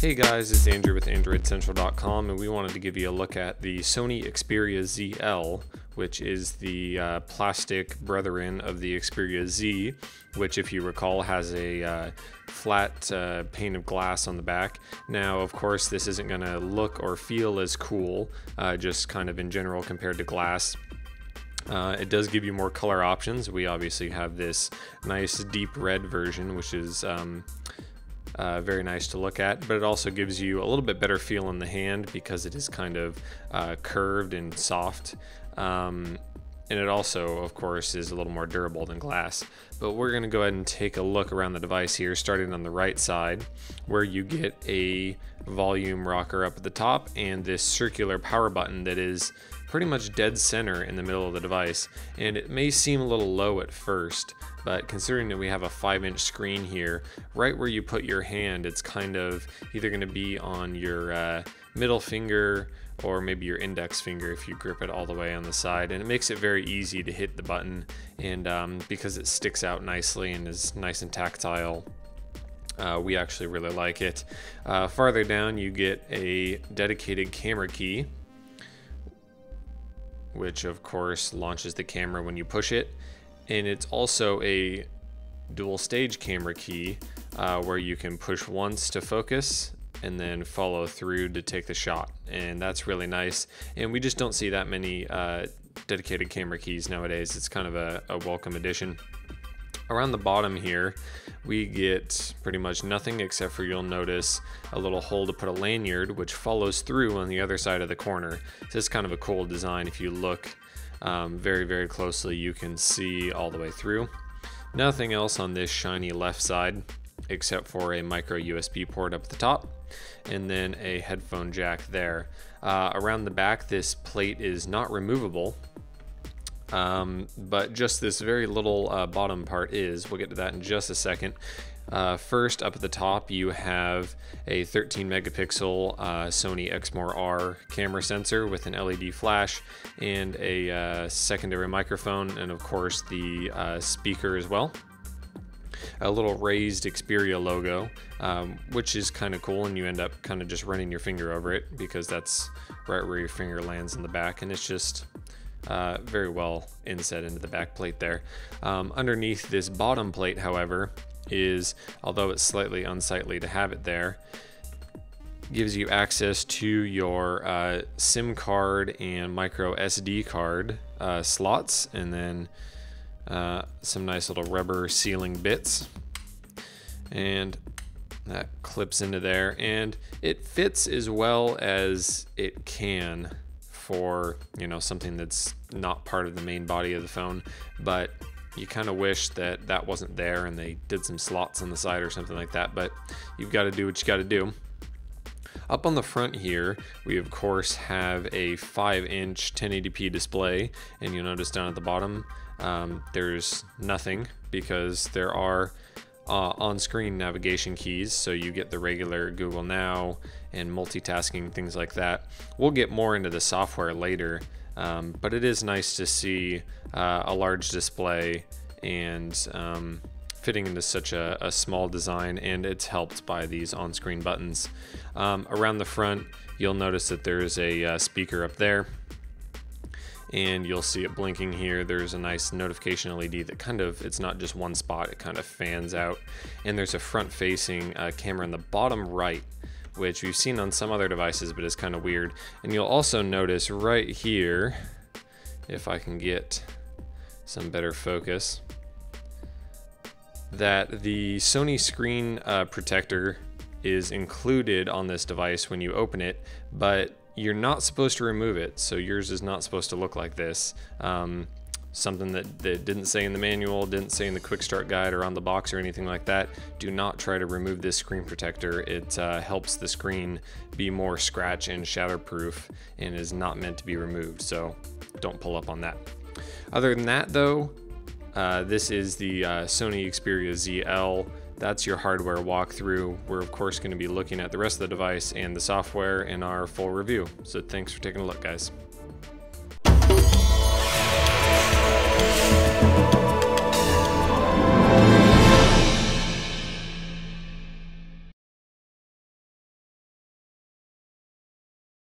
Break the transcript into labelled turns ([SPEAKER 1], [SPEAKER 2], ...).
[SPEAKER 1] Hey guys, it's Andrew with AndroidCentral.com, and we wanted to give you a look at the Sony Xperia ZL, which is the plastic brethren of the Xperia Z, which, if you recall, has a flat pane of glass on the back. Now, of course, this isn't going to look or feel as cool, just kind of in general compared to glass. It does give you more color options. We obviously have this nice deep red version, which is very nice to look at, but it also gives you a little bit better feel in the hand because it is kind of curved and soft. And it also, of course, is a little more durable than glass. But we're going to go ahead and take a look around the device here, starting on the right side, where you get a volume rocker up at the top and this circular power button that is pretty much dead center in the middle of the device. And it may seem a little low at first, but considering that we have a 5-inch screen here, right where you put your hand, it's kind of either going to be on your middle finger or maybe your index finger if you grip it all the way on the side, and it makes it very easy to hit the button. And because it sticks out nicely and is nice and tactile, we actually really like it. Farther down you get a dedicated camera key, which of course launches the camera when you push it, and it's also a dual stage camera key where you can push once to focus and then follow through to take the shot, and that's really nice. And we just don't see that many dedicated camera keys nowadays. It's kind of a welcome addition. Around the bottom here we get pretty much nothing, except for you'll notice a little hole to put a lanyard which follows through on the other side of the corner. So it's kind of a cool design. If you look very closely, you can see all the way through. Nothing else on this shiny left side except for a micro USB port up at the top and then a headphone jack there. Around the back, this plate is not removable, but just this very little bottom part is. We'll get to that in just a second. First, up at the top, you have a 13 megapixel Sony Xperia camera sensor with an LED flash and a secondary microphone, and of course the speaker as well. A little raised Xperia logo, which is kind of cool, and you end up kind of just running your finger over it because that's right where your finger lands in the back, and it's just very well inset into the back plate there. Underneath this bottom plate, however, is, although it's slightly unsightly to have it there, gives you access to your SIM card and micro SD card slots, and then some nice little rubber sealing bits, and that clips into there, and it fits as well as it can for, you know, something that's not part of the main body of the phone. But you kind of wish that that wasn't there and they did some slots on the side or something like that, but you've got to do what you got to do. Up on the front here, we of course have a 5-inch 1080p display, and you'll notice down at the bottom there's nothing because there are on-screen navigation keys, so you get the regular Google Now and multitasking, things like that. We'll get more into the software later, but it is nice to see a large display and fitting into such a small design, and it's helped by these on-screen buttons. Around the front, you'll notice that there's a speaker up there, and you'll see it blinking here. There's a nice notification LED that kind of, it's not just one spot, it kind of fans out. And there's a front-facing camera in the bottom right, which we've seen on some other devices, but it's kind of weird. And you'll also notice right here, if I can get some better focus, that the Sony screen protector is included on this device when you open it, but you're not supposed to remove it, so yours is not supposed to look like this. Something that didn't say in the manual, didn't say in the quick start guide or on the box or anything like that. Do not try to remove this screen protector. It helps the screen be more scratch and shatterproof and is not meant to be removed, so don't pull up on that. Other than that though, this is the Sony Xperia ZL. That's your hardware walkthrough. We're of course going to be looking at the rest of the device and the software in our full review. So thanks for taking a look, guys.